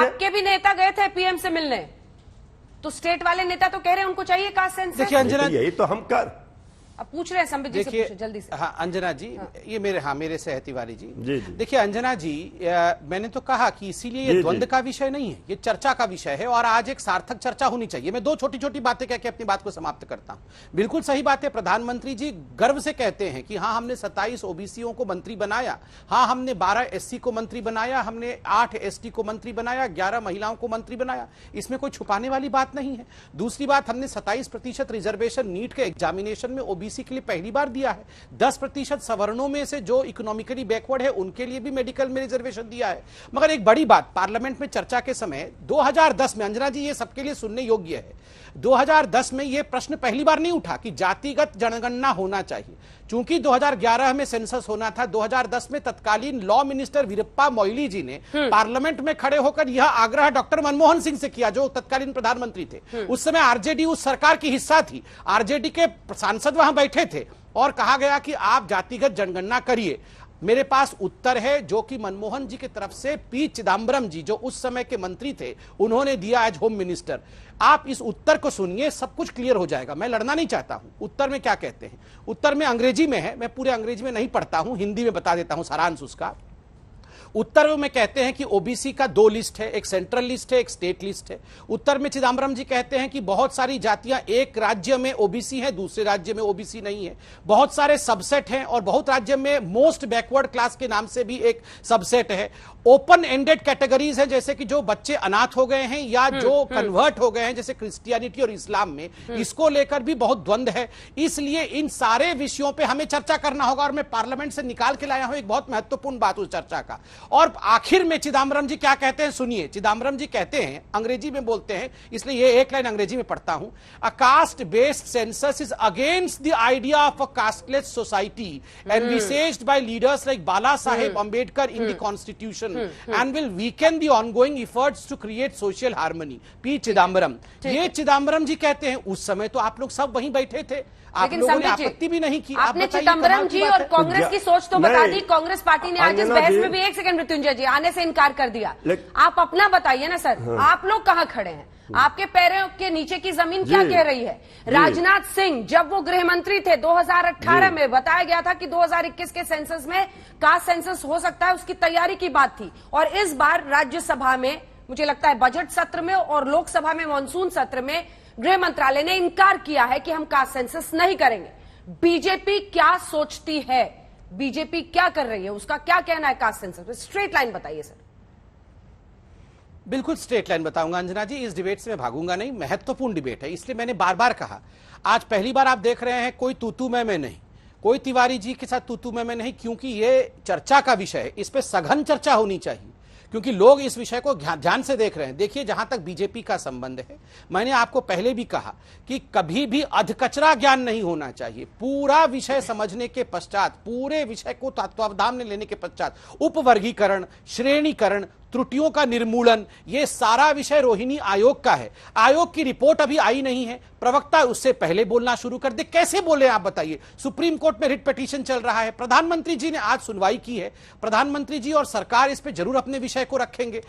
आपके भी नेता गए थे पीएम से मिलने, तो स्टेट वाले नेता तो कह रहे हैं उनको चाहिए कास्ट सेंसस। देखिए अंजना, यही तो हम कर अब पूछ रहे हैं संबित जी से, पूछे जल्दी से। हाँ अंजना जी, ये मेरे से है तिवारी जी। जी। देखिए अंजना जी, मैंने तो कहा कि इसीलिए ये द्वंद्व का विषय नहीं है, ये चर्चा का विषय है और आज एक सार्थक चर्चा होनी चाहिए। मैं दो छोटी छोटी बातें कह के अपनी बात को समाप्त करता हूं। बिल्कुल सही बात है, प्रधानमंत्री जी गर्व से कहते हैं कि हाँ हमने 27 ओबीसीओं को मंत्री बनाया, हाँ हमने 12 एससी को मंत्री बनाया, हमने 8 एसटी को मंत्री बनाया, 11 महिलाओं को मंत्री बनाया। इसमें कोई छुपाने वाली बात नहीं है। दूसरी बात, हमने 27% रिजर्वेशन नीट के एग्जामिनेशन में ओबीसी के लिए पहली बार दिया है। 10% सवर्णों में से जो इकोनॉमिकली बैकवर्ड है उनके लिए भी मेडिकल में रिजर्वेशन दिया है। मगर एक बड़ी बात, पार्लियामेंट में चर्चा के समय 2010 में, अंजना जी ये सबके लिए सुनने योग्य है, 2010 में यह प्रश्न पहली बार नहीं उठा कि जातिगत जनगणना होना चाहिए। चूंकि 2011 में सेंसस होना था, 2010 में तत्कालीन लॉ मिनिस्टर वीरप्पा मोइली जी ने पार्लियामेंट में खड़े होकर यह आग्रह डॉक्टर मनमोहन सिंह से किया, जो तत्कालीन प्रधानमंत्री थे। उस समय आरजेडी उस सरकार की हिस्सा थी, आरजेडी के सांसद वहां बैठे थे और कहा गया कि आप जातिगत जनगणना करिए। मेरे पास उत्तर है जो कि मनमोहन जी की तरफ से पी चिदम्बरम जी, जो उस समय के मंत्री थे, उन्होंने दिया एज होम मिनिस्टर। आप इस उत्तर को सुनिए, सब कुछ क्लियर हो जाएगा। मैं लड़ना नहीं चाहता हूं। उत्तर में क्या कहते हैं? उत्तर में अंग्रेजी में है, मैं पूरे अंग्रेजी में नहीं पढ़ता हूं, हिंदी में बता देता हूं सारांश उसका। उत्तर में कहते हैं कि ओबीसी का 2 लिस्ट है, एक सेंट्रल लिस्ट है, एक स्टेट लिस्ट है। उत्तर में चिदम्बरम जी कहते हैं कि बहुत सारी जातियां एक राज्य में ओबीसी हैं, दूसरे राज्य में ओबीसी नहीं है। बहुत सारे सबसेट हैं और बहुत राज्य में मोस्ट बैकवर्ड क्लास के नाम से भी एक सबसेट है। ओपन एंडेड कैटेगरीज हैं, जैसे कि जो बच्चे अनाथ हो गए हैं या जो कन्वर्ट हो गए हैं, जैसे क्रिश्चियनिटी और इस्लाम में, इसको लेकर भी बहुत द्वंद्व है। इसलिए इन सारे विषयों पे हमें चर्चा करना होगा और मैं पार्लियामेंट से निकाल के लाया हूं एक बहुत महत्वपूर्ण बात उस चर्चा का। और आखिर में चिदम्बरम जी क्या कहते हैं सुनिए। चिदम्बरम जी कहते हैं, अंग्रेजी में बोलते हैं, इसलिए ये एक लाइन अंग्रेजी में पढ़ता हूं। A caste based census is against the idea of a casteless society envisaged by leaders like Bala Saheb Ambedkar in the constitution and will weaken the ongoing efforts to create social harmony। P Chidambaram, ये चिदम्बरम जी कहते हैं। उस समय तो आप लोग सब वहीं बैठे थे, आप लोगों ने आपत्ति भी नहीं की। आपने चिदम्बरम जी और कांग्रेस की सोच तो बता दी। कांग्रेस पार्टी ने आज इस बहस में भी, एक सेकंड मृत्युंजय जी, आने से इनकार कर दिया। आप अपना बताइए ना सर, आप लोग कहां खड़े हैं? आपके पैरों के नीचे की जमीन क्या कह रही है? राजनाथ सिंह जब वो गृह मंत्री थे 2018 में, बताया गया था कि 2021 के सेंसस में कास्ट सेंसस हो सकता है, उसकी तैयारी की बात थी। और इस बार राज्यसभा में, मुझे लगता है बजट सत्र में और लोकसभा में मॉनसून सत्र में, गृह मंत्रालय ने इनकार किया है कि हम कास्ट सेंसस नहीं करेंगे। बीजेपी क्या सोचती है? बीजेपी क्या कर रही है? उसका क्या कहना है कास्ट सेंसस पे? स्ट्रेट लाइन बताइए सर। बिल्कुल स्ट्रेट लाइन बताऊंगा अंजना जी, इस डिबेट से मैं भागूंगा नहीं। महत्वपूर्ण डिबेट है, इसलिए मैंने बार बार कहा। आज पहली बार आप देख रहे हैं कोई तूतू मैं नहीं, कोई तिवारी जी के साथ तूतू मैं नहीं, क्योंकि ये चर्चा का विषय है, इस पे सघन चर्चा होनी चाहिए, क्योंकि लोग इस विषय को ध्यान से देख रहे हैं। देखिए, जहां तक बीजेपी का संबंध है, मैंने आपको पहले भी कहा कि कभी भी अधकचरा ज्ञान नहीं होना चाहिए। पूरा विषय समझने के पश्चात, पूरे विषय को तत्वावधान में लेने के पश्चात उपवर्गीकरण, श्रेणीकरण, त्रुटियों का निर्मूलन, ये सारा विषय रोहिणी आयोग का है। आयोग की रिपोर्ट अभी आई नहीं है, प्रवक्ता उससे पहले बोलना शुरू कर दे। कैसे बोले आप बताइए? सुप्रीम कोर्ट में रिट पिटीशन चल रहा है, प्रधानमंत्री जी ने आज सुनवाई की है। प्रधानमंत्री जी और सरकार इस पे जरूर अपने विषय को रखेंगे।